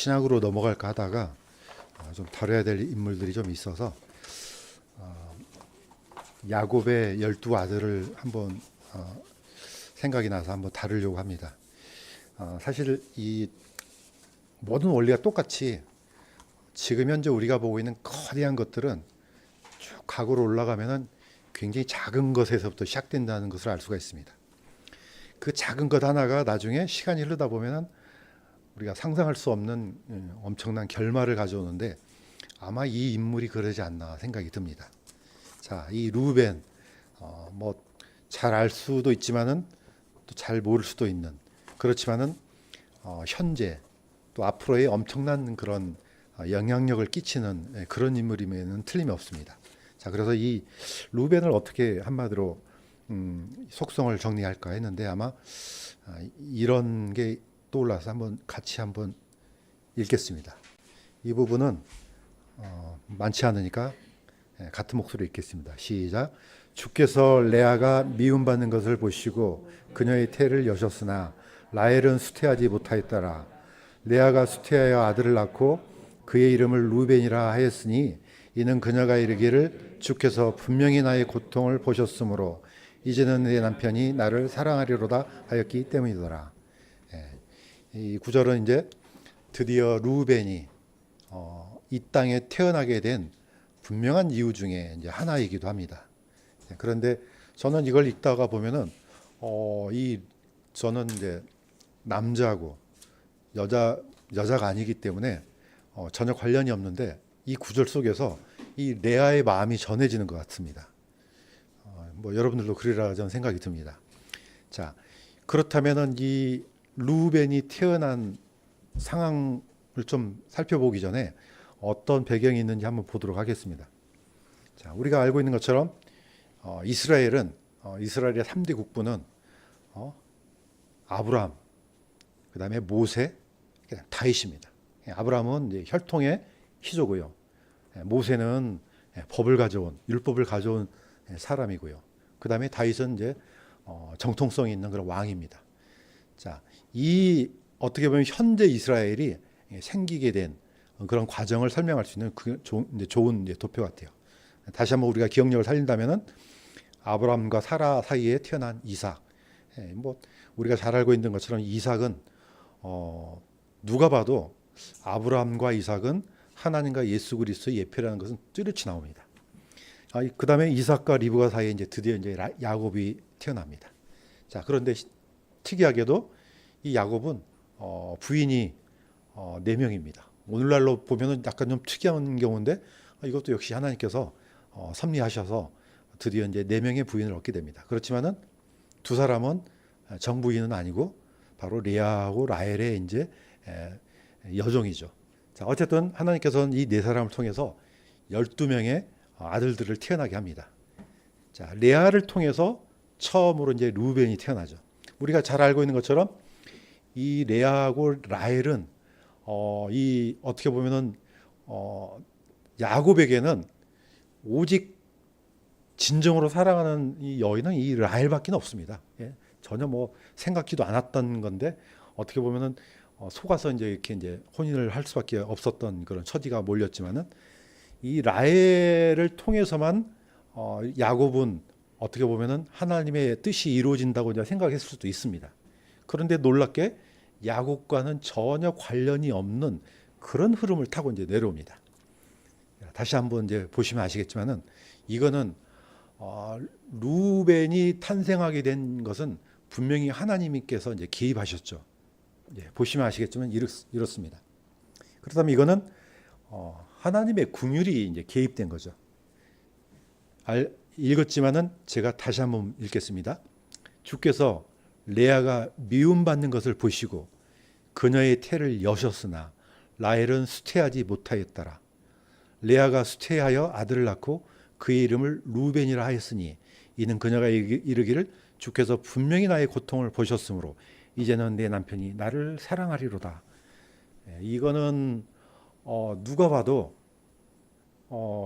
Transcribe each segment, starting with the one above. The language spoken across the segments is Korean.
신약으로 넘어갈까 하다가 좀 다뤄야 될 인물들이 좀 있어서 야곱의 12 아들을 한번 생각이 나서 한번 다루려고 합니다. 사실 이 모든 원리가 똑같이 지금 현재 우리가 보고 있는 거대한 것들은 쭉 과거로 올라가면은 굉장히 작은 것에서부터 시작된다는 것을 알 수가 있습니다. 그 작은 것 하나가 나중에 시간이 흐르다 보면은 우리가 상상할 수 없는 엄청난 결말을 가져오는데 아마 이 인물이 그러지 않나 생각이 듭니다. 자, 이 루벤 뭐 잘 알 수도 있지만은 또 잘 모를 수도 있는 그렇지만은 현재 또 앞으로의 엄청난 그런 영향력을 끼치는 그런 인물이면은 틀림이 없습니다. 자, 그래서 이 루벤을 어떻게 한마디로 속성을 정리할까 했는데 아마 이런 게 떠올라서 같이 한번 읽겠습니다. 이 부분은 많지 않으니까 같은 목소리로 읽겠습니다. 시작. 주께서 레아가 미움받는 것을 보시고 그녀의 태를 여셨으나 라헬은 수태하지 못하였더라. 레아가 수태하여 아들을 낳고 그의 이름을 루벤이라 하였으니 이는 그녀가 이르기를 주께서 분명히 나의 고통을 보셨으므로 이제는 내 남편이 나를 사랑하리로다 하였기 때문이더라. 이 구절은 이제 드디어 루벤이 이 땅에 태어나게 된 분명한 이유 중에 이제 하나이기도 합니다. 그런데 저는 이걸 읽다가 보면은 저는 이제 남자고 여자가 아니기 때문에 전혀 관련이 없는데 이 구절 속에서 이 레아의 마음이 전해지는 것 같습니다. 뭐 여러분들도 그리라 저는 생각이 듭니다. 자, 그렇다면은 이 루벤이 태어난 상황을 좀 살펴보기 전에 어떤 배경이 있는지 한번 보도록 하겠습니다. 자, 우리가 알고 있는 것처럼 이스라엘의 3대 국부는 아브라함, 그 다음에 모세, 다윗입니다. 아브라함은 이제 혈통의 희조고요. 모세는 법을 가져온, 율법을 가져온 사람이고요. 그 다음에 다윗은 이제 정통성이 있는 그런 왕입니다. 자, 이 어떻게 보면 현재 이스라엘이 생기게 된 그런 과정을 설명할 수 있는 좋은 도표 같아요. 다시 한번 우리가 기억력을 살린다면은 아브라함과 사라 사이에 태어난 이삭. 뭐 우리가 잘 알고 있는 것처럼 이삭은 누가 봐도 아브라함과 이삭은 하나님과 예수 그리스도의 예표라는 것은 뚜렷이 나옵니다. 그 다음에 이삭과 리브가 사이에 이제 드디어 이제 야곱이 태어납니다. 자, 그런데 특이하게도 이 야곱은 부인이 4명입니다. 오늘날로 보면은 약간 좀 특이한 경우인데 이것도 역시 하나님께서 섭리하셔서 드디어 이제 4명의 부인을 얻게 됩니다. 그렇지만은 두 사람은 정부인은 아니고 바로 레아하고 라헬의 이제 여종이죠. 자, 어쨌든 하나님께서는 이 4사람을 통해서 12명의 아들들을 태어나게 합니다. 자, 레아를 통해서 처음으로 이제 루벤이 태어나죠. 우리가 잘 알고 있는 것처럼 이 레아하고 라헬은 이 어떻게 보면은 야곱에게는 오직 진정으로 사랑하는 이 여인은 이 라헬밖에 없습니다. 전혀 뭐 생각지도 않았던 건데 어떻게 보면은 속아서 이제 이렇게 이제 혼인을 할 수밖에 없었던 그런 처지가 몰렸지만은 이 라헬을 통해서만 야곱은 어떻게 보면은 하나님의 뜻이 이루어진다고 이제 생각했을 수도 있습니다. 그런데 놀랍게 야곱과는 전혀 관련이 없는 그런 흐름을 타고 이제 내려옵니다. 다시 한번 이제 보시면 아시겠지만은 이거는 루벤이 탄생하게 된 것은 분명히 하나님께서 이제 개입하셨죠. 보시면 아시겠지만 이렇습니다. 그렇다면 이거는 하나님의 긍휼이 이제 개입된 거죠. 읽었지만은 제가 다시 한번 읽겠습니다. 주께서 레아가 미움받는 것을 보시고 그녀의 태를 여셨으나 라헬은 수태하지 못하였더라. 레아가 수태하여 아들을 낳고 그의 이름을 루벤이라 하였으니 이는 그녀가 이르기를 주께서 분명히 나의 고통을 보셨으므로 이제는 내 남편이 나를 사랑하리로다. 이거는 누가 봐도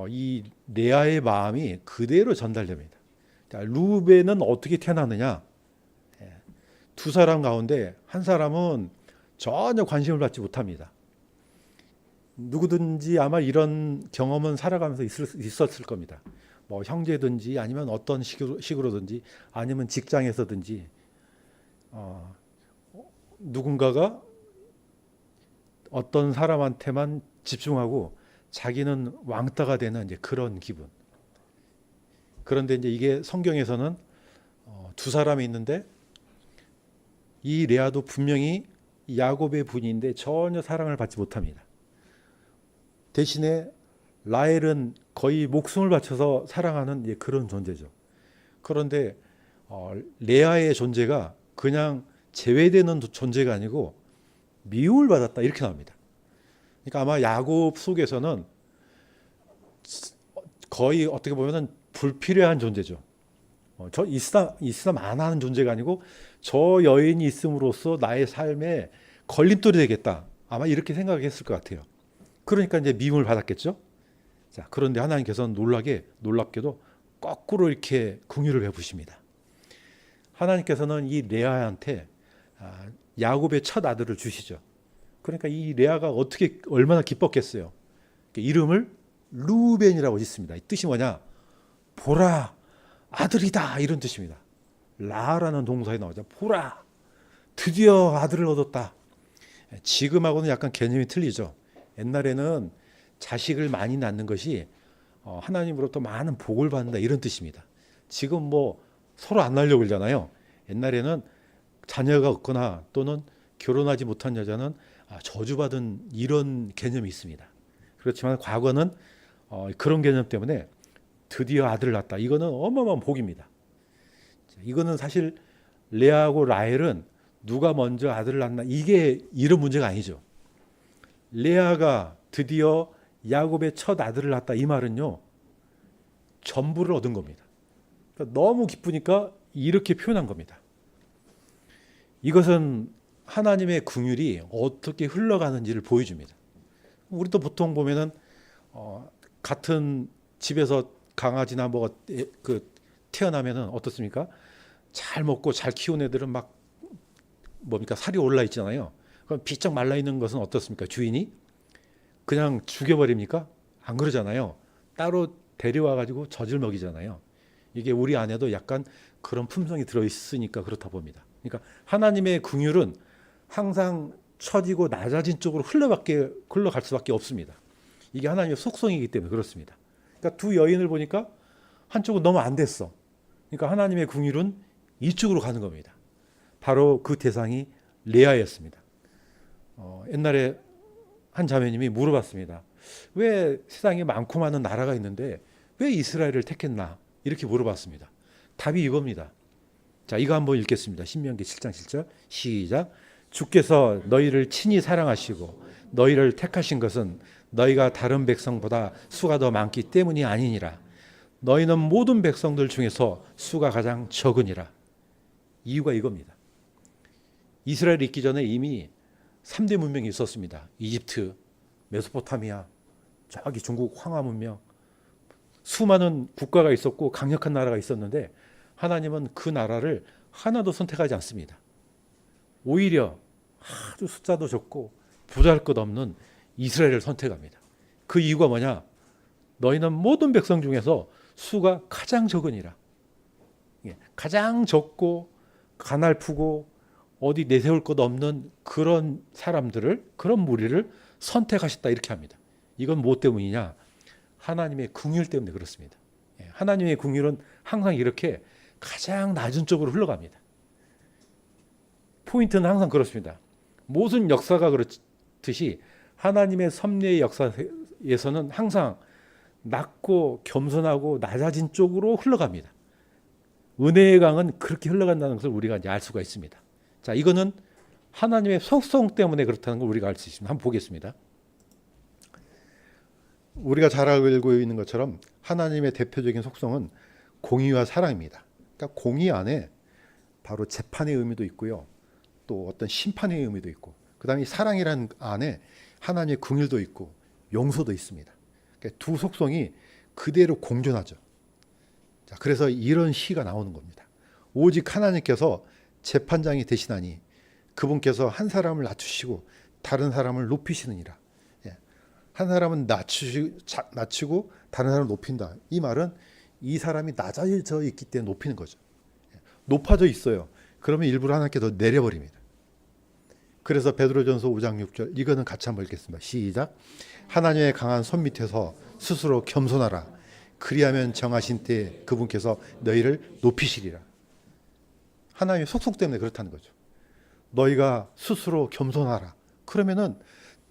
이 레아의 마음이 그대로 전달됩니다. 자, 루벤은 어떻게 태어나느냐? 두 사람 가운데 한 사람은 전혀 관심을 받지 못합니다. 누구든지 아마 이런 경험은 살아가면서 있었을 겁니다. 뭐 형제든지 아니면 어떤 식으로든지 아니면 직장에서든지 누군가가 어떤 사람한테만 집중하고 자기는 왕따가 되는 이제 그런 기분. 그런데 이제 이게 성경에서는 두 사람이 있는데 이 레아도 분명히 야곱의 분인데 전혀 사랑을 받지 못합니다. 대신에 라헬은 거의 목숨을 바쳐서 사랑하는 이제 그런 존재죠. 그런데 레아의 존재가 그냥 제외되는 존재가 아니고 미움을 받았다 이렇게 나옵니다. 그러니까 아마 야곱 속에서는 거의 어떻게 보면은 불필요한 존재죠. 저 있으면 안 하는 존재가 아니고 저 여인이 있음으로써 나의 삶에 걸림돌이 되겠다. 아마 이렇게 생각했을 것 같아요. 그러니까 이제 미움을 받았겠죠. 자, 그런데 하나님께서는 놀랍게도 거꾸로 이렇게 긍휼을 베푸십니다. 하나님께서는 이 레아한테 야곱의 첫 아들을 주시죠. 그러니까 이 레아가 얼마나 기뻤겠어요. 이름을 루벤이라고 짓습니다. 이 뜻이 뭐냐? 보라, 아들이다 이런 뜻입니다. 라라는 동사에 나오죠. 보라, 드디어 아들을 얻었다. 지금하고는 약간 개념이 틀리죠. 옛날에는 자식을 많이 낳는 것이 하나님으로부터 많은 복을 받는다 이런 뜻입니다. 지금 뭐 서로 안 낳으려고 그러잖아요. 옛날에는 자녀가 없거나 또는 결혼하지 못한 여자는 저주받은 이런 개념이 있습니다. 그렇지만 과거는 그런 개념 때문에 드디어 아들을 낳았다. 이거는 어마어마한 복입니다. 이거는 사실 레아하고 라헬은 누가 먼저 아들을 낳나 이게 이런 문제가 아니죠. 레아가 드디어 야곱의 첫 아들을 낳았다 이 말은요. 전부를 얻은 겁니다. 그러니까 너무 기쁘니까 이렇게 표현한 겁니다. 이것은 하나님의 긍휼이 어떻게 흘러가는지를 보여줍니다. 우리도 보통 보면은 같은 집에서 강아지나 뭐가 태어나면은 어떻습니까? 잘 먹고 잘 키운 애들은 막 뭡니까 살이 올라 있잖아요. 그럼 비쩍 말라 있는 것은 어떻습니까? 주인이 그냥 죽여버립니까? 안 그러잖아요. 따로 데려와 가지고 젖을 먹이잖아요. 이게 우리 안에도 약간 그런 품성이 들어 있으니까 그렇다 봅니다. 그러니까 하나님의 긍휼은 항상 처지고 낮아진 쪽으로 흘러갈 수밖에 없습니다. 이게 하나님의 속성이기 때문에 그렇습니다. 그러니까 두 여인을 보니까 한쪽은 너무 안 됐어. 그러니까 하나님의 긍휼은 이쪽으로 가는 겁니다. 바로 그 대상이 레아였습니다. 옛날에 한 자매님이 물어봤습니다. 왜 세상에 많고 많은 나라가 있는데 왜 이스라엘을 택했나? 이렇게 물어봤습니다. 답이 이겁니다. 자, 이거 한번 읽겠습니다. 신명기 7장 7절 시작. 주께서 너희를 친히 사랑하시고 너희를 택하신 것은 너희가 다른 백성보다 수가 더 많기 때문이 아니니라. 너희는 모든 백성들 중에서 수가 가장 적으니라. 이유가 이겁니다. 이스라엘이 있기 전에 이미 3대 문명이 있었습니다. 이집트, 메소포타미아, 저기 중국 황하 문명. 수많은 국가가 있었고 강력한 나라가 있었는데 하나님은 그 나라를 하나도 선택하지 않습니다. 오히려 아주 숫자도 적고 보잘것없는 이스라엘을 선택합니다. 그 이유가 뭐냐? 너희는 모든 백성 중에서 수가 가장 적으니라. 가장 적고 가날프고 어디 내세울 것 없는 그런 사람들을, 그런 무리를 선택하셨다 이렇게 합니다. 이건 뭐 때문이냐? 하나님의 긍휼 때문에 그렇습니다. 하나님의 긍휼은 항상 이렇게 가장 낮은 쪽으로 흘러갑니다. 포인트는 항상 그렇습니다. 모든 역사가 그렇듯이 하나님의 섭리의 역사에서는 항상 낮고 겸손하고 낮아진 쪽으로 흘러갑니다. 은혜의 강은 그렇게 흘러간다는 것을 우리가 이제 알 수가 있습니다. 자, 이거는 하나님의 속성 때문에 그렇다는 걸 우리가 알 수 있습니다. 한번 보겠습니다. 우리가 잘 알고 있는 것처럼 하나님의 대표적인 속성은 공의와 사랑입니다. 그러니까 공의 안에 바로 재판의 의미도 있고요. 또 어떤 심판의 의미도 있고, 그 다음에 사랑이라는 안에 하나님의 긍휼도 있고 용서도 있습니다. 그러니까 두 속성이 그대로 공존하죠. 자, 그래서 이런 시가 나오는 겁니다. 오직 하나님께서 재판장이 되시나니 그분께서 한 사람을 낮추시고 다른 사람을 높이시느니라. 한 사람은 낮추고 다른 사람을 높인다. 이 말은 이 사람이 낮아져 있기 때문에 높이는 거죠. 높아져 있어요. 그러면 일부러 하나님께 더 내려버립니다. 그래서 베드로전서 5장 6절 이거는 같이 한번 읽겠습니다. 시작. 하나님의 강한 손 밑에서 스스로 겸손하라. 그리하면 정하신 때 그분께서 너희를 높이시리라. 하나님의 속성 때문에 그렇다는 거죠. 너희가 스스로 겸손하라. 그러면은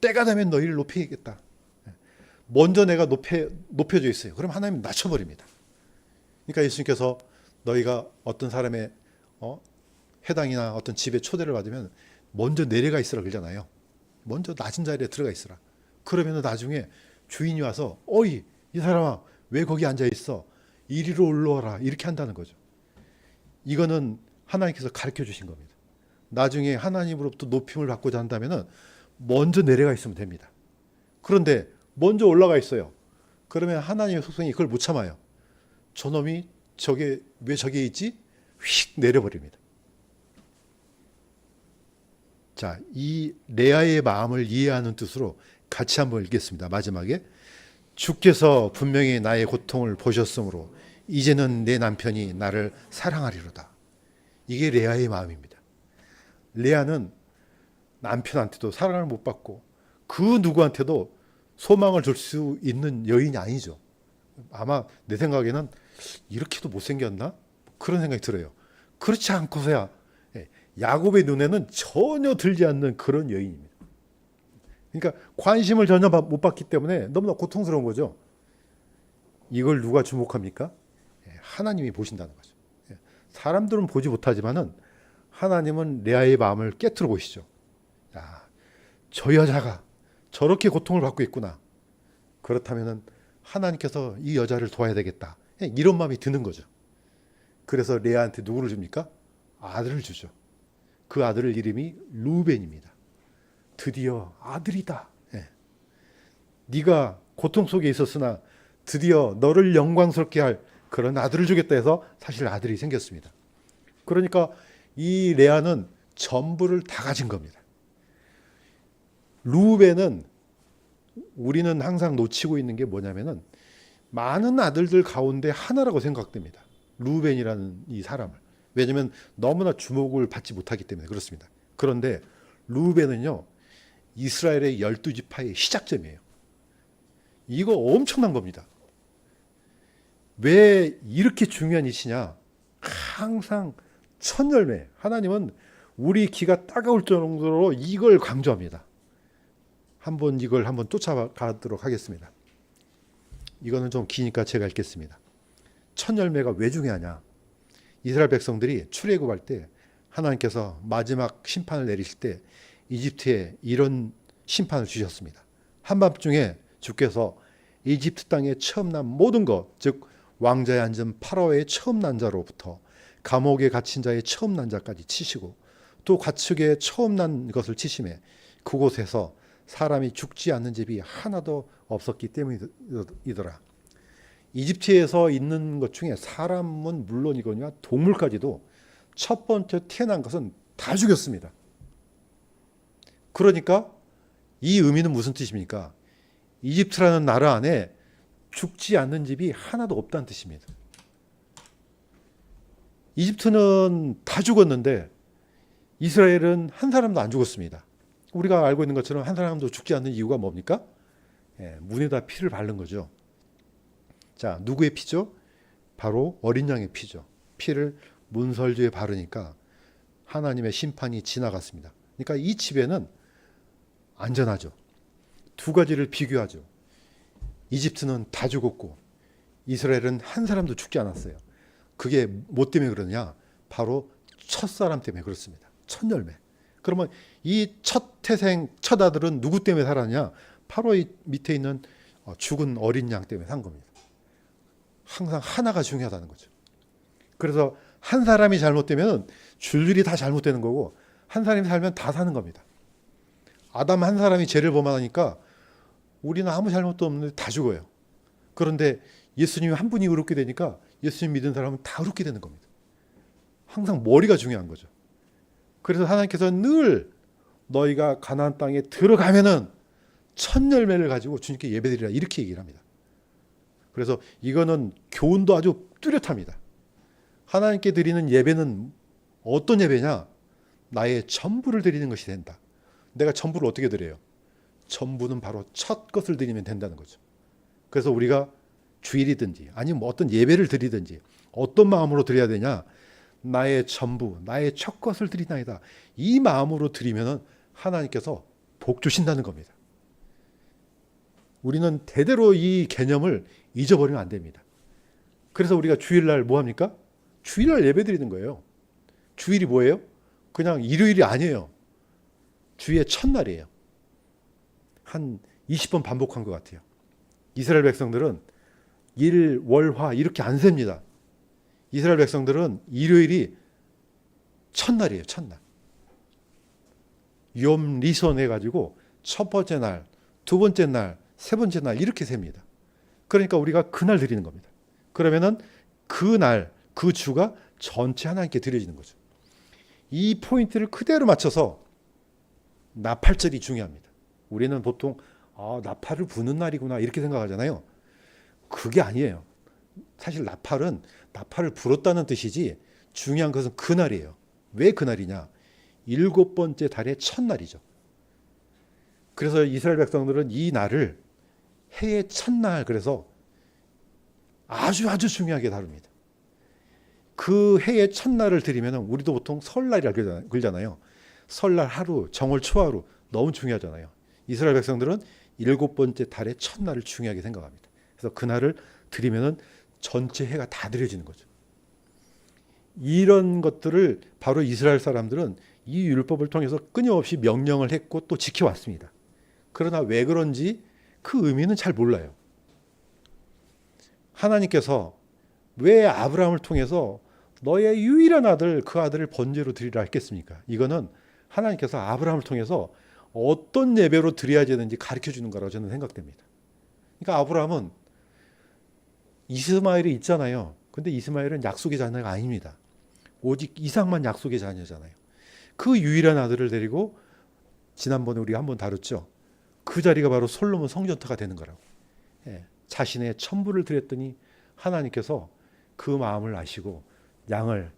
때가 되면 너희를 높이겠다. 먼저 내가 높여져 있어요. 그럼 하나님은 낮춰버립니다. 그러니까 예수님께서 너희가 어떤 사람의 회당이나 어떤 집에 초대를 받으면 먼저 내려가 있으라 그러잖아요. 먼저 낮은 자리에 들어가 있으라. 그러면 나중에 주인이 와서 어이 이 사람아 왜 거기 앉아 있어? 이리로 올라와라. 이렇게 한다는 거죠. 이거는 하나님께서 가르쳐 주신 겁니다. 나중에 하나님으로부터 높임을 받고자 한다면 먼저 내려가 있으면 됩니다. 그런데 먼저 올라가 있어요. 그러면 하나님의 속성이 그걸 못 참아요. 저놈이 왜 저게 있지? 휙 내려버립니다. 자, 이 레아의 마음을 이해하는 뜻으로 같이 한번 읽겠습니다. 마지막에 주께서 분명히 나의 고통을 보셨으므로 이제는 내 남편이 나를 사랑하리로다. 이게 레아의 마음입니다. 레아는 남편한테도 사랑을 못 받고 그 누구한테도 소망을 줄 수 있는 여인이 아니죠. 아마 내 생각에는 이렇게도 못생겼나? 그런 생각이 들어요. 그렇지 않고서야 야곱의 눈에는 전혀 들지 않는 그런 여인입니다. 그러니까 관심을 전혀 못 받기 때문에 너무나 고통스러운 거죠. 이걸 누가 주목합니까? 하나님이 보신다는 거죠. 사람들은 보지 못하지만은 하나님은 레아의 마음을 깨트려 보시죠. 야, 저 여자가 저렇게 고통을 받고 있구나. 그렇다면은 하나님께서 이 여자를 도와야 되겠다. 이런 마음이 드는 거죠. 그래서 레아한테 누구를 줍니까? 아들을 주죠. 그 아들의 이름이 루벤입니다. 드디어 아들이다. 네가 고통 속에 있었으나 드디어 너를 영광스럽게 할 그런 아들을 주겠다 해서 사실 아들이 생겼습니다. 그러니까 이 레아는 전부를 다 가진 겁니다. 루벤은 우리는 항상 놓치고 있는 게 뭐냐면은 많은 아들들 가운데 하나라고 생각됩니다. 루벤이라는 이 사람을. 왜냐하면 너무나 주목을 받지 못하기 때문에 그렇습니다. 그런데 루벤은요 이스라엘의 12지파의 시작점이에요. 이거 엄청난 겁니다. 왜 이렇게 중요한 이시냐? 항상 첫 열매. 하나님은 우리 귀가 따가울 정도로 이걸 강조합니다. 이걸 한번 쫓아가도록 하겠습니다. 이거는 좀 기니까 제가 읽겠습니다. 첫 열매가 왜 중요하냐? 이스라엘 백성들이 출애굽할 때 하나님께서 마지막 심판을 내리실 때 이집트에 이런 심판을 주셨습니다. 한밤중에 주께서 이집트 땅에 처음 난 모든 것, 즉 왕자에 앉은 파라오의 처음 난 자로부터 감옥에 갇힌 자의 처음 난 자까지 치시고 또 가축의 처음 난 것을 치심에 그곳에서 사람이 죽지 않는 집이 하나도 없었기 때문이더라. 이집트에서 있는 것 중에 사람은 물론이거니와 동물까지도 첫 번째 태어난 것은 다 죽였습니다. 그러니까 이 의미는 무슨 뜻입니까? 이집트라는 나라 안에 죽지 않는 집이 하나도 없다는 뜻입니다. 이집트는 다 죽었는데 이스라엘은 한 사람도 안 죽었습니다. 우리가 알고 있는 것처럼 한 사람도 죽지 않는 이유가 뭡니까? 문에다 피를 바른 거죠. 자, 누구의 피죠? 바로 어린 양의 피죠. 피를 문설주에 바르니까 하나님의 심판이 지나갔습니다. 그러니까 이 집에는 안전하죠. 두 가지를 비교하죠. 이집트는 다 죽었고 이스라엘은 한 사람도 죽지 않았어요. 그게 뭐 때문에 그러냐? 바로 첫 사람 때문에 그렇습니다. 첫 열매. 그러면 이 첫 태생, 첫 아들은 누구 때문에 살았냐? 바로 이 밑에 있는 죽은 어린 양 때문에 산 겁니다. 항상 하나가 중요하다는 거죠. 그래서 한 사람이 잘못되면 줄줄이 다 잘못되는 거고 한 사람이 살면 다 사는 겁니다. 아담 한 사람이 죄를 범하니까 우리는 아무 잘못도 없는데 다 죽어요. 그런데 예수님이 한 분이 의롭게 되니까 예수님 믿은 사람은 다 의롭게 되는 겁니다. 항상 머리가 중요한 거죠. 그래서 하나님께서 늘 너희가 가나안 땅에 들어가면은 첫 열매를 가지고 주님께 예배드리라 이렇게 얘기를 합니다. 그래서 이거는 교훈도 아주 뚜렷합니다. 하나님께 드리는 예배는 어떤 예배냐? 나의 전부를 드리는 것이 된다. 내가 전부를 어떻게 드려요? 전부는 바로 첫 것을 드리면 된다는 거죠. 그래서 우리가 주일이든지 아니면 뭐 어떤 예배를 드리든지 어떤 마음으로 드려야 되냐? 나의 전부, 나의 첫 것을 드리나이다. 이 마음으로 드리면 하나님께서 복 주신다는 겁니다. 우리는 대대로 이 개념을 잊어버리면 안 됩니다. 그래서 우리가 주일날 뭐 합니까? 주일날 예배 드리는 거예요. 주일이 뭐예요? 그냥 일요일이 아니에요. 주의 첫날이에요. 한 20번 반복한 것 같아요. 이스라엘 백성들은 일, 월, 화 이렇게 안 셉니다. 이스라엘 백성들은 일요일이 첫날이에요. 첫날. 염 리손 해가지고 첫 번째 날, 두 번째 날, 세 번째 날 이렇게 셉니다. 그러니까 우리가 그날 드리는 겁니다. 그러면은 그날, 그 주가 전체 하나님께 드려지는 거죠. 이 포인트를 그대로 맞춰서 나팔절이 중요합니다. 우리는 보통 나팔을 부는 날이구나 이렇게 생각하잖아요. 그게 아니에요. 사실 나팔을 불었다는 뜻이지 중요한 것은 그날이에요. 왜 그날이냐? 7번째 달의 첫날이죠. 그래서 이스라엘 백성들은 이 날을 해의 첫날 그래서 아주 중요하게 다룹니다. 그 해의 첫날을 드리면 우리도 보통 설날이라고 그러잖아요. 설날 하루, 정월 초하루 너무 중요하잖아요. 이스라엘 백성들은 7번째 달의 첫날을 중요하게 생각합니다. 그래서 그날을 드리면 전체 해가 다 드려지는 거죠. 이런 것들을 바로 이스라엘 사람들은 이 율법을 통해서 끊임없이 명령을 했고 또 지켜왔습니다. 그러나 왜 그런지 그 의미는 잘 몰라요. 하나님께서 왜 아브라함을 통해서 너의 유일한 아들, 그 아들을 번제로 드리라 했겠습니까? 이거는 하나님께서 아브라함을 통해서 어떤 예배로 드려야 되는지 가르쳐 주는 거라고 저는 생각됩니다. 그러니까 아브라함은 이스마엘이 있잖아요. 근데 이스마엘은 약속의 자녀가 아닙니다. 오직 이삭만 약속의 자녀잖아요. 그 유일한 아들을 데리고 지난번에 우리가 한번 다뤘죠. 그 자리가 바로 솔로몬 성전터가 되는 거라고. 자신의 천부를 드렸더니 하나님께서 그 마음을 아시고 양을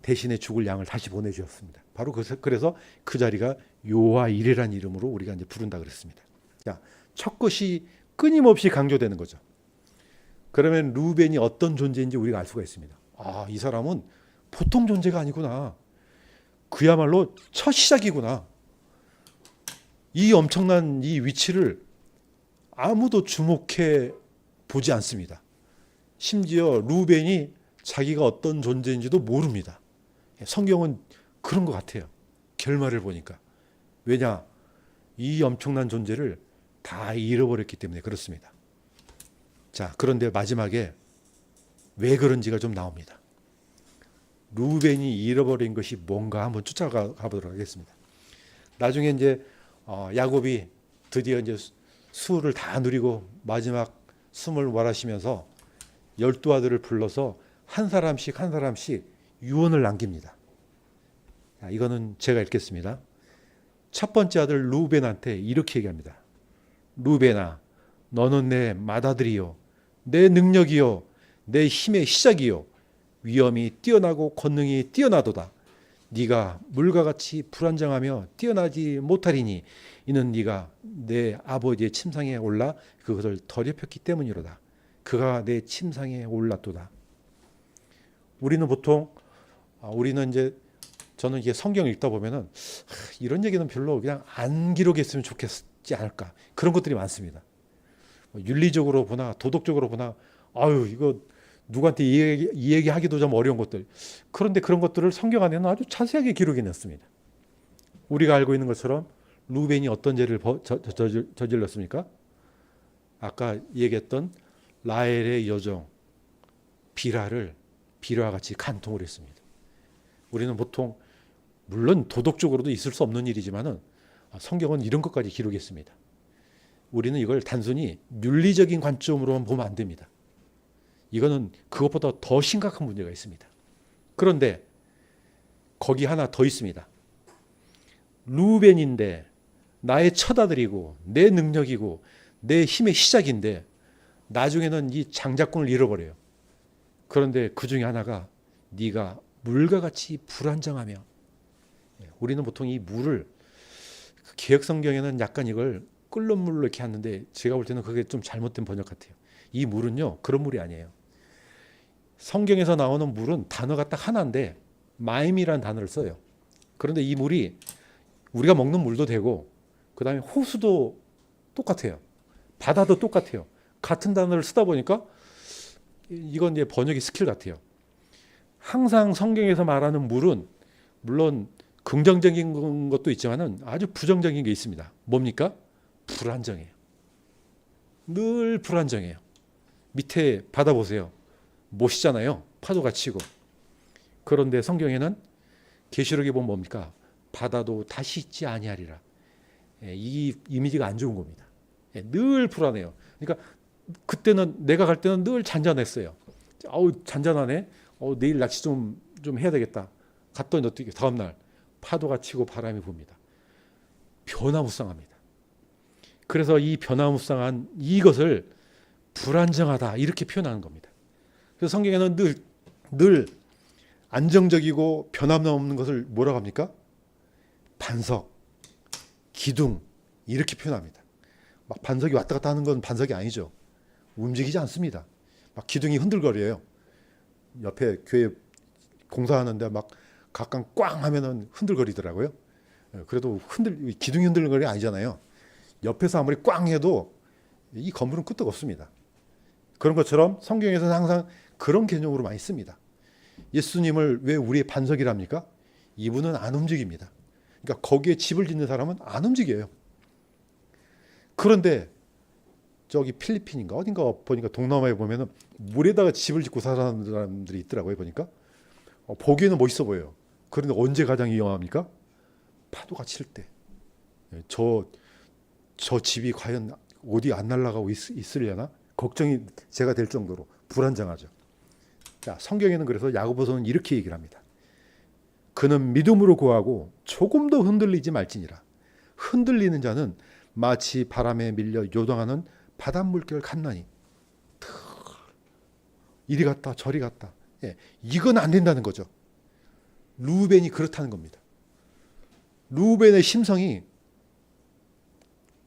대신에 죽을 양을 다시 보내주셨습니다. 바로 그래서 그 자리가 요아일이라는 이름으로 우리가 이제 부른다 그랬습니다. 자, 첫 것이 끊임없이 강조되는 거죠. 그러면 루벤이 어떤 존재인지 우리가 알 수가 있습니다. 이 사람은 보통 존재가 아니구나. 그야말로 첫 시작이구나. 이 엄청난 이 위치를 아무도 주목해 보지 않습니다. 심지어 루벤이 자기가 어떤 존재인지도 모릅니다. 성경은 그런 것 같아요. 결말을 보니까. 왜냐? 이 엄청난 존재를 다 잃어버렸기 때문에 그렇습니다. 자, 그런데 마지막에 왜 그런지가 좀 나옵니다. 루벤이 잃어버린 것이 뭔가 한번 쫓아가 보도록 하겠습니다. 나중에 이제 야곱이 드디어 이제 수를 다 누리고 마지막 숨을 몰아쉬면서 12아들을 불러서 한 사람씩 유언을 남깁니다. 자, 이거는 제가 읽겠습니다. 첫 번째 아들 루벤한테 이렇게 얘기합니다. 루벤아, 너는 내 맏아들이요, 내 능력이요, 내 힘의 시작이요, 위엄이 뛰어나고 권능이 뛰어나도다. 네가 물과 같이 불안정하며 뛰어나지 못하리니 이는 네가 내 아버지의 침상에 올라 그것을 더럽혔기 때문이로다. 그가 내 침상에 올랐도다. 우리는 보통 우리는 이제 저는 이게 성경 읽다 보면은 이런 얘기는 별로 그냥 안 기록했으면 좋겠지 않을까 그런 것들이 많습니다. 윤리적으로 보나 도덕적으로 보나 이거 누구한테 이 얘기 하기도 좀 어려운 것들. 그런데 그런 것들을 성경 안에는 아주 자세하게 기록해 놨습니다. 우리가 알고 있는 것처럼 루벤이 어떤 죄를 저질렀습니까? 아까 얘기했던 라헬의 여종 비라와 같이 간통을 했습니다. 우리는 보통 물론 도덕적으로도 있을 수 없는 일이지만은 성경은 이런 것까지 기록했습니다. 우리는 이걸 단순히 윤리적인 관점으로만 보면 안 됩니다. 이거는 그것보다 더 심각한 문제가 있습니다. 그런데 거기 하나 더 있습니다. 루벤인데 나의 처다들이고 내 능력이고 내 힘의 시작인데 나중에는 이 장자권을 잃어버려요. 그런데 그 중에 하나가 네가 물과 같이 불안정하며, 우리는 보통 이 물을 개역 성경에는 약간 이걸 끓는 물로 이렇게 하는데 제가 볼 때는 그게 좀 잘못된 번역 같아요. 이 물은요 그런 물이 아니에요. 성경에서 나오는 물은 단어가 딱 하나인데 마임이라는 단어를 써요. 그런데 이 물이 우리가 먹는 물도 되고 그 다음에 호수도 똑같아요. 바다도 똑같아요. 같은 단어를 쓰다 보니까 이건 이제 번역의 스킬 같아요. 항상 성경에서 말하는 물은 물론 긍정적인 것도 있지만은 아주 부정적인 게 있습니다. 뭡니까? 불안정해요. 늘 불안정해요. 밑에 바다 보세요. 못이잖아요. 파도가 치고. 그런데 성경에는 계시록에 보면 뭡니까? 바다도 다시 있지 아니하리라. 이 이미지가 안 좋은 겁니다. 늘 불안해요. 그러니까 그때는 내가 갈 때는 늘 잔잔했어요. 아우 잔잔하네. 내일 낚시 좀 해야 되겠다. 갔더니 어떻게 다음 날 파도가 치고 바람이 붑니다. 변화무쌍합니다. 그래서 이 변화무쌍한 이것을 불안정하다 이렇게 표현하는 겁니다. 그래서 성경에는 늘 안정적이고 변함없는 것을 뭐라고 합니까? 반석, 기둥 이렇게 표현합니다. 막 반석이 왔다 갔다 하는 건 반석이 아니죠. 움직이지 않습니다. 막 기둥이 흔들거려요. 옆에 교회 공사하는데 막 가끔 꽝 하면은 흔들거리더라고요. 그래도 기둥이 흔들거리는 게 아니잖아요. 옆에서 아무리 꽝 해도 이 건물은 끄떡 없습니다. 그런 것처럼 성경에서는 항상 그런 개념으로 많이 씁니다. 예수님을 왜 우리의 반석이랍니까? 이분은 안 움직입니다. 그러니까 거기에 집을 짓는 사람은 안 움직여요. 그런데 저기 필리핀인가 어딘가 보니까 동남아에 보면은 물에다가 집을 짓고 사는 사람들이 있더라고요. 보니까 보기에는 멋있어 보여요. 그런데 언제 가장 위험합니까? 파도가 칠 때. 저 집이 과연 어디 안 날아가고 있으려나 걱정이 제가 될 정도로 불안정하죠. 자, 성경에는 그래서 야고보서는 이렇게 얘기를 합니다. 그는 믿음으로 구하고 조금도 흔들리지 말지니라. 흔들리는 자는 마치 바람에 밀려 요동하는 바닷물결 같나니. 이리 갔다 저리 갔다. 이건 안 된다는 거죠. 루벤이 그렇다는 겁니다. 루벤의 심성이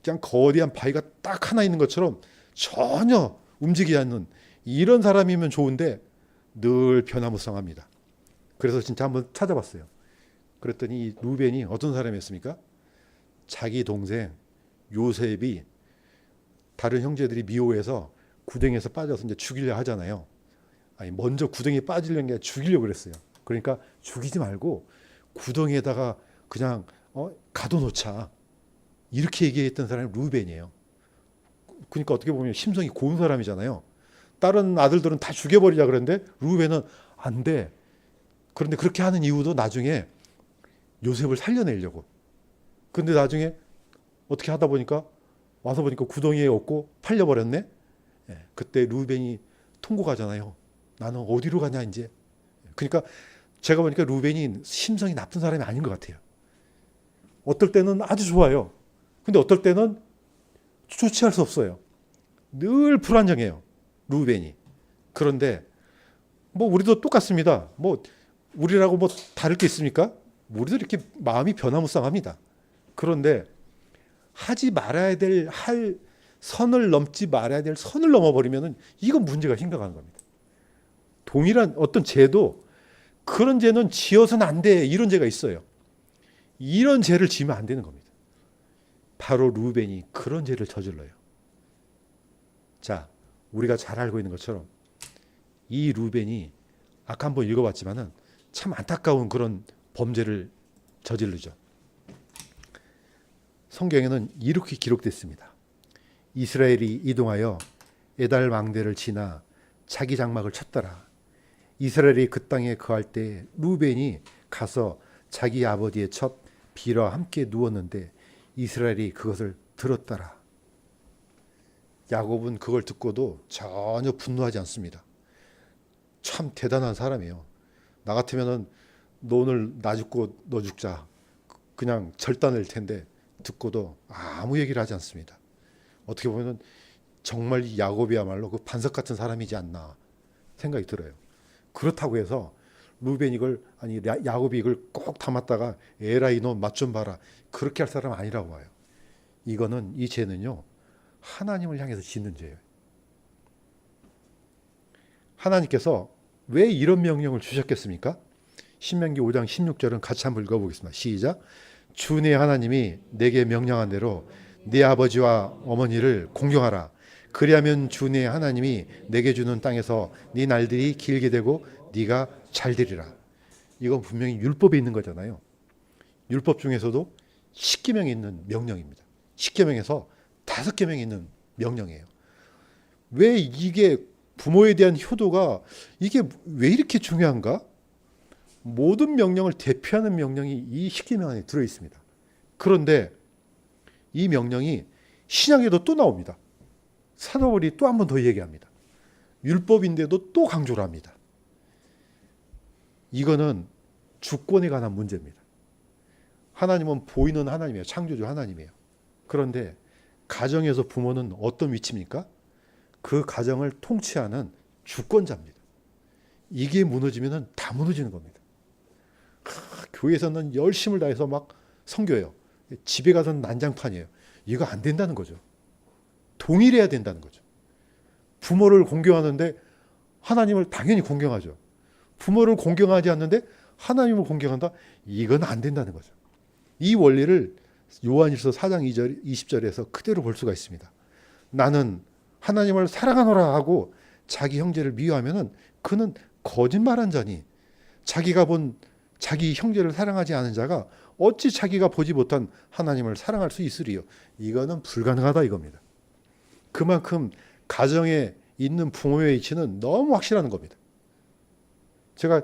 그냥 거대한 바위가 딱 하나 있는 것처럼 전혀 움직이지 않는 이런 사람이면 좋은데 늘 변화무쌍합니다. 그래서 진짜 한번 찾아봤어요. 그랬더니 이 루벤이 어떤 사람이었습니까? 자기 동생 요셉이 다른 형제들이 미워해서 구덩이에서 빠져서 이제 죽이려 하잖아요. 아니 먼저 구덩이에 빠지려는 게 죽이려고 그랬어요. 그러니까 죽이지 말고 구덩이에다가 그냥 가둬놓자. 이렇게 얘기했던 사람이 루벤이에요. 그러니까 어떻게 보면 심성이 고운 사람이잖아요. 다른 아들들은 다 죽여버리자 그랬는데 루벤은 안 돼. 그런데 그렇게 하는 이유도 나중에 요셉을 살려내려고. 근데 나중에 어떻게 하다 보니까 와서 보니까 구덩이에 없고 팔려버렸네. 그때 루벤이 통곡하잖아요. 나는 어디로 가냐 이제. 그러니까 제가 보니까 루벤이 심성이 나쁜 사람이 아닌 것 같아요. 어떨 때는 아주 좋아요. 근데 어떨 때는 조치할 수 없어요. 늘 불안정해요. 루벤이. 그런데 뭐 우리도 똑같습니다. 뭐 우리라고 뭐 다를 게 있습니까? 우리도 이렇게 마음이 변화무쌍합니다. 그런데 하지 말아야 될 선을 넘지 말아야 될 선을 넘어버리면은 이건 문제가 심각한 겁니다. 동일한 어떤 죄도 그런 죄는 지어서는 안 돼. 이런 죄가 있어요. 이런 죄를 지으면 안 되는 겁니다. 바로 루벤이 그런 죄를 저질러요. 자, 우리가 잘 알고 있는 것처럼 이 루벤이 아까 한번 읽어봤지만은 참 안타까운 그런 범죄를 저지르죠. 성경에는 이렇게 기록됐습니다. 이스라엘이 이동하여 에달 망대를 지나 자기 장막을 쳤더라. 이스라엘이 그 땅에 거할 때 루벤이 가서 자기 아버지의 첩 빌와 함께 누웠는데 이스라엘이 그것을 들었더라. 야곱은 그걸 듣고도 전혀 분노하지 않습니다. 참 대단한 사람이에요. 나 같으면은 너 오늘 나 죽고 너 죽자 그냥 절단할 텐데 듣고도 아무 얘기를 하지 않습니다. 어떻게 보면 정말 이 야곱이야말로 그 반석 같은 사람이지 않나 생각이 들어요. 그렇다고 해서 루벤 이걸 아니 야곱이 이걸 꼭 담았다가 에라이 너 맛 좀 봐라 그렇게 할 사람 아니라고 봐요. 이거는 이 죄는요 하나님을 향해서 짓는 죄예요. 하나님께서 왜 이런 명령을 주셨겠습니까? 신명기 5장 16절은 같이 한번 읽어보겠습니다. 시작. 주 내 하나님이 내게 명령한 대로 네 아버지와 어머니를 공경하라. 그리하면 주 내 하나님이 내게 주는 땅에서 네 날들이 길게 되고 네가 잘 되리라. 이건 분명히 율법에 있는 거잖아요. 율법 중에서도 10계명에 있는 명령입니다. 10계명에서 5계명에 있는 명령이에요. 왜 이게 부모에 대한 효도가 이게 왜 이렇게 중요한가? 모든 명령을 대표하는 명령이 이 10계명 안에 들어 있습니다. 그런데 이 명령이 신약에도 또 나옵니다. 사도 바울이 또 한 번 더 얘기합니다. 율법인데도 또 강조를 합니다. 이거는 주권에 관한 문제입니다. 하나님은 보이는 하나님이에요. 창조주 하나님이에요. 그런데 가정에서 부모는 어떤 위치입니까? 그 가정을 통치하는 주권자입니다. 이게 무너지면 다 무너지는 겁니다. 교회에서는 열심을 다해서 막 섬겨요. 집에 가서는 난장판이에요. 이거 안 된다는 거죠. 동일해야 된다는 거죠. 부모를 공경하는데 하나님을 당연히 공경하죠. 부모를 공경하지 않는데 하나님을 공경한다? 이건 안 된다는 거죠. 이 원리를 요한일서 4장 2절, 20절에서 그대로 볼 수가 있습니다. 나는 하나님을 사랑하노라 하고 자기 형제를 미워하면은 그는 거짓말한 자니 자기가 본 자기 형제를 사랑하지 않은 자가 어찌 자기가 보지 못한 하나님을 사랑할 수 있으리요. 이거는 불가능하다 이겁니다. 그만큼 가정에 있는 부모의 위치는 너무 확실한 겁니다. 제가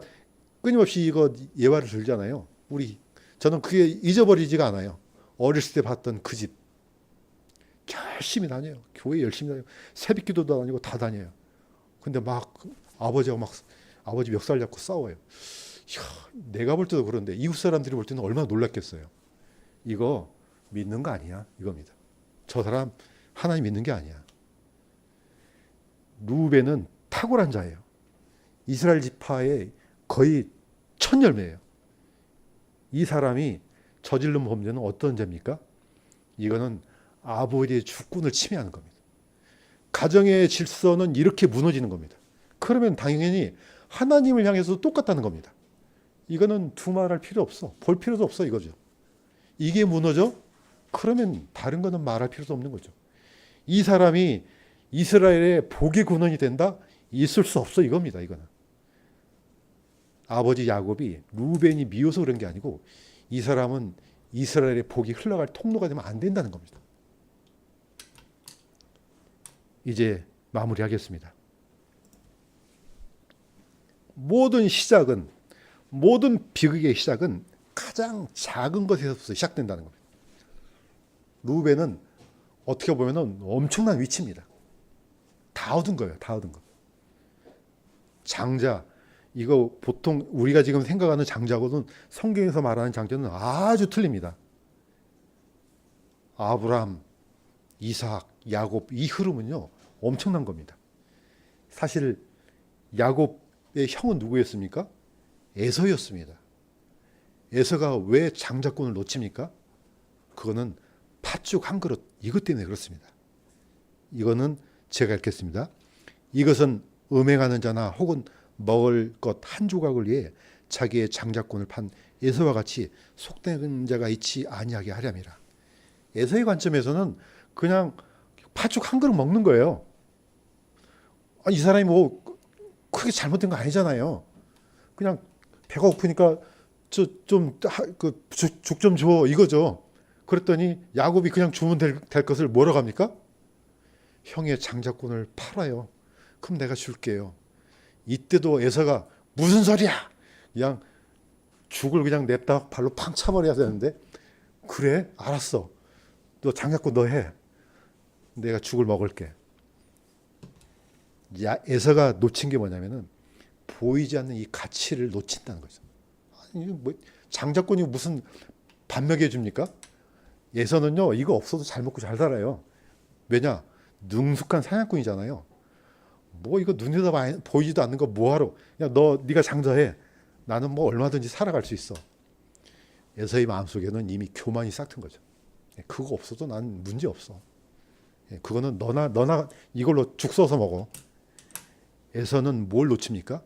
끊임없이 이거 예화를 들잖아요. 저는 그게 잊어버리지가 않아요. 어렸을 때 봤던 그 집. 열심히 다녀요. 교회 열심히 다녀요. 새벽기도도 다니고 다 다녀요. 근데 막 아버지 멱살 잡고 싸워요. 이야, 내가 볼 때도 그런데 이웃 사람들이 볼 때는 얼마나 놀랐겠어요. 이거 믿는 거 아니야 이겁니다. 저 사람 하나님 믿는 게 아니야. 루벤은 탁월한 자예요. 이스라엘 지파의 거의 첫 열매예요. 이 사람이 저지른 범죄는 어떤 죄입니까? 이거는 아버지의 주권을 침해하는 겁니다. 가정의 질서는 이렇게 무너지는 겁니다. 그러면 당연히 하나님을 향해서도 똑같다는 겁니다. 이거는 두말할 필요 없어. 볼 필요도 없어 이거죠. 이게 무너져? 그러면 다른 거는 말할 필요도 없는 거죠. 이 사람이 이스라엘의 복의 근원이 된다? 있을 수 없어 이겁니다. 이거는. 아버지 야곱이 루벤이 미워서 그런 게 아니고 이 사람은 이스라엘의 복이 흘러갈 통로가 되면 안 된다는 겁니다. 이제 마무리하겠습니다. 모든 비극의 시작은 가장 작은 것에서부터 시작된다는 겁니다. 루벤은 어떻게 보면 엄청난 위치입니다. 다 얻은 거예요. 다 얻은 거. 장자, 이거 보통 우리가 지금 생각하는 장자고는 성경에서 말하는 장자는 아주 틀립니다. 아브라함, 이삭, 야곱 이 흐름은요 엄청난 겁니다. 사실 야곱의 형은 누구였습니까? 에서였습니다. 에서가 왜 장자권을 놓칩니까? 그거는 팥죽 한 그릇 이것 때문에 그렇습니다. 이거는 제가 읽겠습니다. 이것은 음행하는 자나 혹은 먹을 것 한 조각을 위해 자기의 장자권을 판 에서와 같이 속된 자가 있지 아니하게 하렴이라. 에서의 관점에서는 그냥 팥죽 한 그릇 먹는 거예요. 이 사람이 뭐 크게 잘못된 거 아니잖아요. 그냥 배가 고프니까 죽 좀 줘 이거죠. 그랬더니 야곱이 그냥 주면 될 것을 뭐라고 합니까? 형의 장자권을 팔아요. 그럼 내가 줄게요. 이때도 에서가 무슨 소리야? 그냥 죽을 그냥 냅다 발로 팡 차버려야 되는데 그래 알았어. 너 장자권 너 해. 내가 죽을 먹을게. 에서가 놓친 게 뭐냐면은 보이지 않는 이 가치를 놓친다는 거죠. 아니 뭐 장자권이 무슨 밥 먹여 줍니까? 에서는요 이거 없어도 잘 먹고 잘 살아요. 왜냐? 능숙한 사냥꾼이잖아요. 뭐 이거 눈에다 보이지도 않는 거 뭐하러? 야, 네가 장자해. 나는 뭐 얼마든지 살아갈 수 있어. 에서의 마음속에는 이미 교만이 싹튼 거죠. 그거 없어도 난 문제 없어. 그거는 너나 이걸로 죽 써서 먹어. 에서는 뭘 놓칩니까?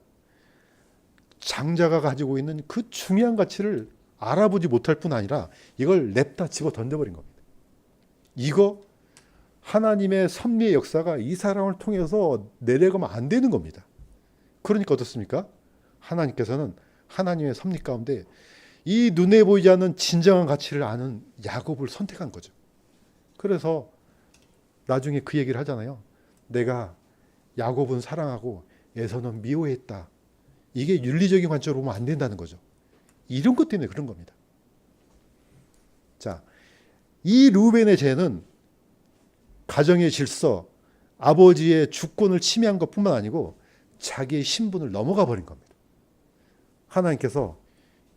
장자가 가지고 있는 그 중요한 가치를 알아보지 못할 뿐 아니라 이걸 냅다 집어 던져버린 겁니다. 이거 하나님의 섭리의 역사가 이 사람을 통해서 내려가면 안 되는 겁니다. 그러니까 어떻습니까? 하나님께서는 하나님의 섭리 가운데 이 눈에 보이지 않는 진정한 가치를 아는 야곱을 선택한 거죠. 그래서 나중에 그 얘기를 하잖아요. 내가 야곱은 사랑하고 에서는 미워했다. 이게 윤리적인 관점으로 보면 안 된다는 거죠. 이런 것 때문에 그런 겁니다. 자, 이 루벤의 죄는 가정의 질서, 아버지의 주권을 침해한 것뿐만 아니고 자기의 신분을 넘어가 버린 겁니다. 하나님께서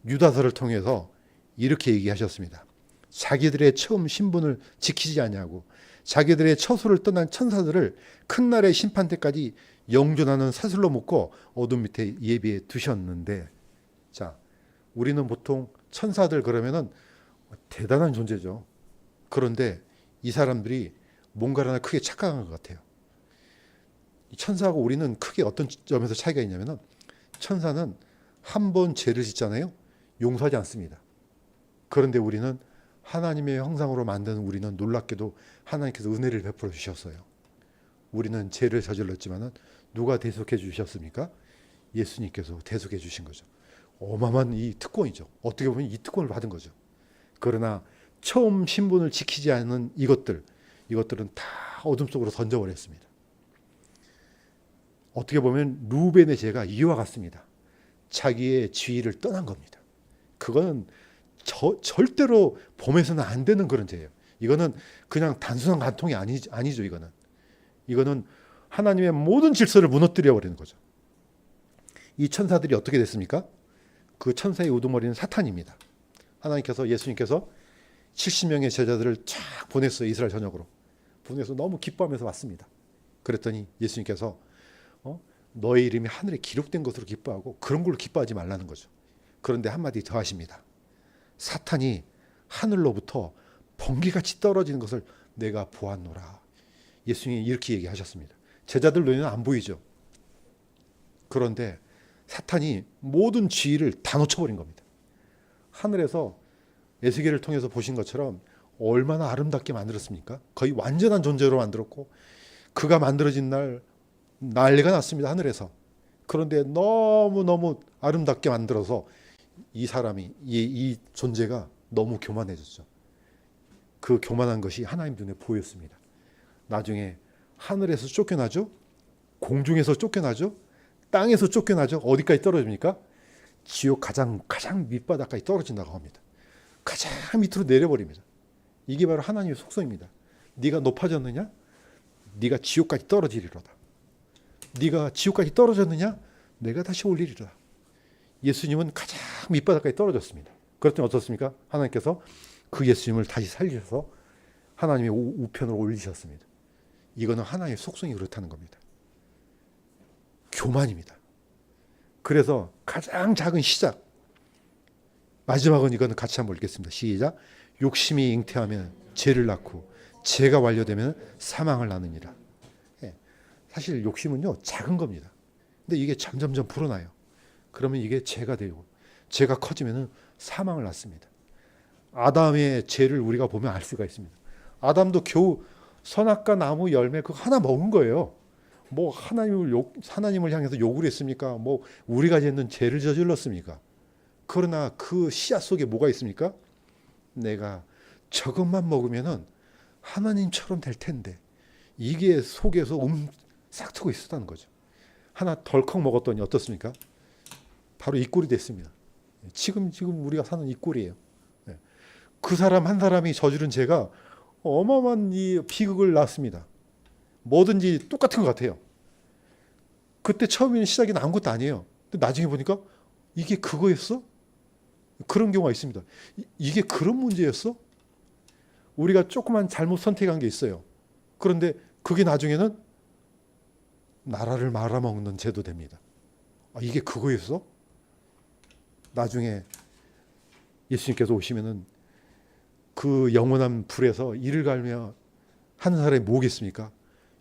유다서를 통해서 이렇게 얘기하셨습니다. 자기들의 처음 신분을 지키지 않냐고, 자기들의 처소를 떠난 천사들을 큰 날의 심판 때까지 영존하는 사슬로 묶어 어둠 밑에 예비해 두셨는데, 자, 우리는 보통 천사들 그러면은 대단한 존재죠. 그런데 이 사람들이 뭔가를 하나 크게 착각한 것 같아요. 천사하고 우리는 크게 어떤 점에서 차이가 있냐면은 천사는 한 번 죄를 짓잖아요. 용서하지 않습니다. 그런데 우리는 하나님의 형상으로 만든 우리는 놀랍게도 하나님께서 은혜를 베풀어 주셨어요. 우리는 죄를 저질렀지만은 누가 대속해 주셨습니까? 예수님께서 대속해 주신 거죠. 어마어마한 이 특권이죠. 어떻게 보면 이 특권을 받은 거죠. 그러나 처음 신분을 지키지 않는 이것들은 다 어둠 속으로 던져버렸습니다. 어떻게 보면 루벤의 죄가 이와 같습니다. 자기의 지위를 떠난 겁니다. 그거는 절대로 범해서는 안 되는 그런 죄예요. 이거는 그냥 단순한 간통이 아니죠. 이거는 하나님의 모든 질서를 무너뜨려 버리는 거죠. 이 천사들이 어떻게 됐습니까? 그 천사의 우두머리는 사탄입니다. 하나님께서, 예수님께서 70명의 제자들을 쫙 보냈어요. 이스라엘 전역으로 보내서 너무 기뻐하면서 왔습니다. 그랬더니 예수님께서 너의 이름이 하늘에 기록된 것으로 기뻐하고 그런 걸로 기뻐하지 말라는 거죠. 그런데 한마디 더 하십니다. 사탄이 하늘로부터 번개같이 떨어지는 것을 내가 보았노라. 예수님이 이렇게 얘기하셨습니다. 제자들 눈에는 안 보이죠. 그런데 사탄이 모든 지위를 다 놓쳐버린 겁니다. 하늘에서 에스겔을 통해서 보신 것처럼 얼마나 아름답게 만들었습니까? 거의 완전한 존재로 만들었고, 그가 만들어진 날 난리가 났습니다. 하늘에서. 그런데 너무너무 아름답게 만들어서 이 사람이, 이 존재가 너무 교만해졌죠. 그 교만한 것이 하나님 눈에 보였습니다. 나중에 하늘에서 쫓겨나죠. 공중에서 쫓겨나죠. 땅에서 쫓겨나죠. 어디까지 떨어집니까? 지옥 가장 밑바닥까지 떨어진다고 합니다. 가장 밑으로 내려버립니다. 이게 바로 하나님의 속성입니다. 네가 높아졌느냐? 네가 지옥까지 떨어지리로다. 네가 지옥까지 떨어졌느냐? 내가 다시 올리리로다. 예수님은 가장 밑바닥까지 떨어졌습니다. 그랬더니 어떻습니까? 하나님께서 그 예수님을 다시 살리셔서 하나님의 우편으로 올리셨습니다. 이거는 하나님의 속성이 그렇다는 겁니다. 교만입니다. 그래서 가장 작은 시작, 마지막은 이거는 같이 한번 읽겠습니다. 시작. 욕심이 잉태하면 죄를 낳고 죄가 완료되면 사망을 낳느니라. 사실 욕심은요 작은 겁니다. 근데 이게 점점점 불어나요. 그러면 이게 죄가 되고 죄가 커지면 사망을 낳습니다. 아담의 죄를 우리가 보면 알 수가 있습니다. 아담도 겨우 선악과 나무 열매 그거 하나 먹은 거예요. 뭐 하나님을 향해서 욕을 했습니까? 뭐 우리가 짓는 죄를 저질렀습니까? 그러나 그 씨앗 속에 뭐가 있습니까? 내가 저것만 먹으면은 하나님처럼 될 텐데, 이게 속에서 싹트고 있었다는 거죠. 하나 덜컥 먹었더니 어떻습니까? 바로 이 꼴이 됐습니다. 지금 우리가 사는 이 꼴이에요. 그 사람 한 사람이 저지른 죄가 어마어마한 이 비극을 낳습니다. 뭐든지 똑같은 것 같아요. 그때 처음에는 시작이 아무것도 아니에요. 근데 나중에 보니까 이게 그거였어? 그런 경우가 있습니다. 이게 그런 문제였어? 우리가 조그만 잘못 선택한 게 있어요. 그런데 그게 나중에는 나라를 말아먹는 제도 됩니다. 아, 이게 그거였어? 나중에 예수님께서 오시면은 그 영원한 불에서 이를 갈며 하는 사람이 뭐겠습니까?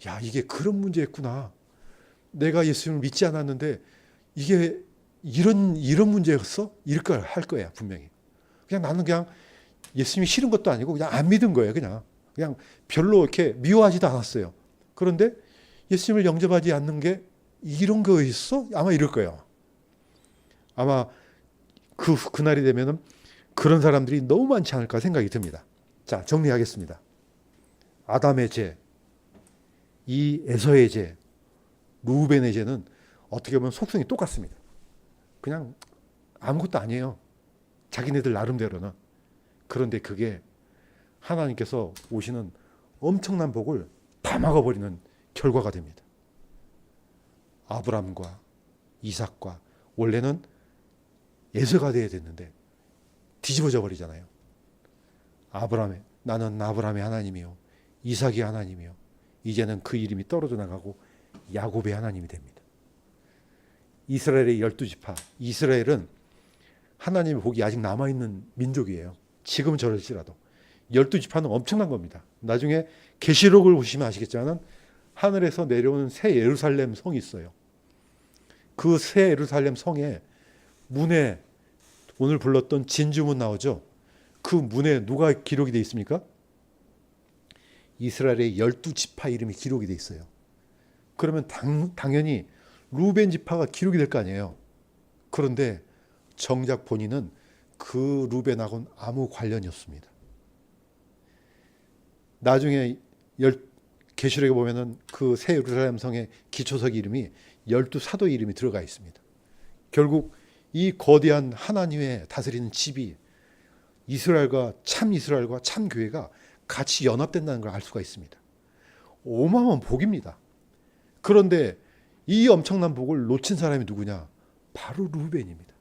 야, 이게 그런 문제였구나. 내가 예수님을 믿지 않았는데 이게 이런 문제였어? 이럴 걸 할 거야, 분명히. 그냥 나는 그냥 예수님이 싫은 것도 아니고 그냥 안 믿은 거예요, 그냥 별로 이렇게 미워하지도 않았어요. 그런데 예수님을 영접하지 않는 게 이런 거였어? 아마 이럴 거예요. 아마 그날이 되면은 그런 사람들이 너무 많지 않을까 생각이 듭니다. 자, 정리하겠습니다. 아담의 죄, 이 에서의 죄, 루벤의 죄는 어떻게 보면 속성이 똑같습니다. 그냥 아무것도 아니에요. 자기네들 나름대로는. 그런데 그게 하나님께서 오시는 엄청난 복을 다 막아버리는 결과가 됩니다. 아브람과 이삭과 원래는 에서가 돼야 됐는데 뒤집어져 버리잖아요. 나는 아브람의 하나님이요, 이삭이 하나님이요. 이제는 그 이름이 떨어져 나가고 야곱의 하나님이 됩니다. 이스라엘의 12지파, 이스라엘은 하나님의 복이 아직 남아있는 민족이에요. 지금 저럴지라도 12지파는 엄청난 겁니다. 나중에 계시록을 보시면 아시겠지만 하늘에서 내려오는 새 예루살렘 성이 있어요. 그 새 예루살렘 성에 문에 오늘 불렀던 진주문 나오죠. 그 문에 누가 기록이 되어 있습니까? 이스라엘의 12지파 이름이 기록이 되어 있어요. 그러면 당연히 루벤 지파가 기록이 될 거 아니에요. 그런데 정작 본인은 그 루벤하고는 아무 관련이 없습니다. 나중에 계시록에 보면은 그 새 예루살렘 성의 기초석 이름이 12사도 이름이 들어가 있습니다. 결국 이 거대한 하나님의 다스리는 집이 이스라엘과 참 교회가 같이 연합된다는 걸 알 수가 있습니다. 어마어마한 복입니다. 그런데 이 엄청난 복을 놓친 사람이 누구냐? 바로 루벤입니다.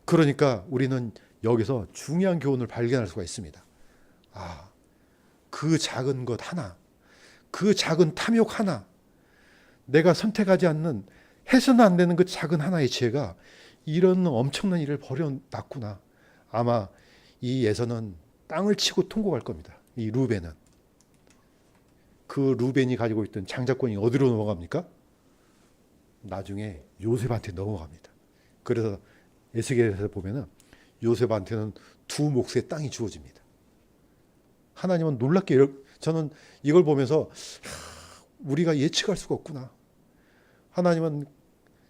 그러니까 우리는 여기서 중요한 교훈을 발견할 수가 있습니다. 아, 그 작은 것 하나, 그 작은 탐욕 하나, 내가 선택하지 않는 해서는 안 되는 그 작은 하나의 죄가 이런 엄청난 일을 벌여놨구나. 아마 이 에서는 땅을 치고 통곡할 겁니다. 이 루벤은. 그 루벤이 가지고 있던 장자권이 어디로 넘어갑니까? 나중에 요셉한테 넘어갑니다. 그래서 에스겔에서 보면은 요셉한테는 두 몫의 땅이 주어집니다. 하나님은 놀랍게 저는 이걸 보면서 우리가 예측할 수가 없구나. 하나님은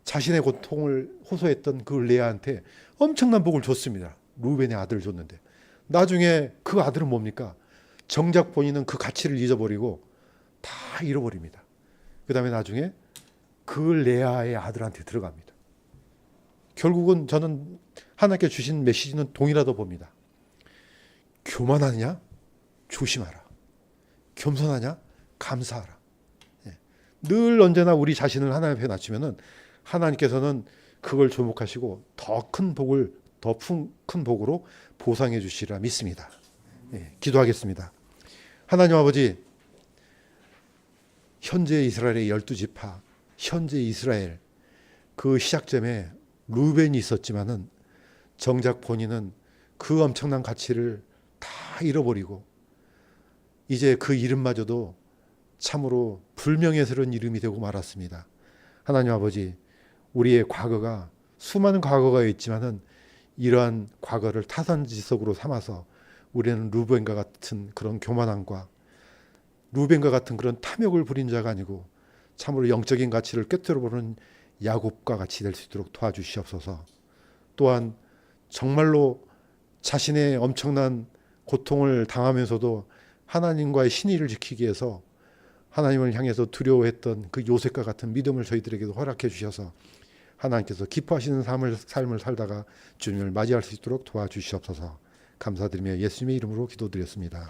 자신의 고통을 호소했던 그 레아한테 엄청난 복을 줬습니다. 루벤의 아들을 줬는데 나중에 그 아들은 뭡니까? 정작 본인은 그 가치를 잊어버리고 다 잃어버립니다. 그 다음에 나중에 그 레아의 아들한테 들어갑니다. 결국은 저는 하나님께 주신 메시지는 동일하다고 봅니다. 교만하냐? 조심하라. 겸손하냐? 감사하라. 늘 언제나 우리 자신을 하나님 앞에 낮추면은 하나님께서는 그걸 조목하시고 더 큰 복으로 보상해 주시리라 믿습니다. 기도하겠습니다. 하나님 아버지, 현재 이스라엘의 12지파, 현재 이스라엘 그 시작점에 루벤이 있었지만은 정작 본인은 그 엄청난 가치를 다 잃어버리고 이제 그 이름마저도 참으로 불명예스러운 이름이 되고 말았습니다. 하나님 아버지, 우리의 과거가 수많은 과거가 있지만은 이러한 과거를 타산지석으로 삼아서 우리는 루벤과 같은 그런 교만함과 루벤과 같은 그런 탐욕을 부린 자가 아니고 참으로 영적인 가치를 꿰뚫어보는 야곱과 같이 될 수 있도록 도와주시옵소서. 또한 정말로 자신의 엄청난 고통을 당하면서도 하나님과의 신의를 지키기 위해서 하나님을 향해서 두려워했던 그 요셉과 같은 믿음을 저희들에게도 허락해 주셔서 하나님께서 기뻐하시는 삶을 살다가 주님을 맞이할 수 있도록 도와주시옵소서. 감사드리며 예수님의 이름으로 기도드렸습니다.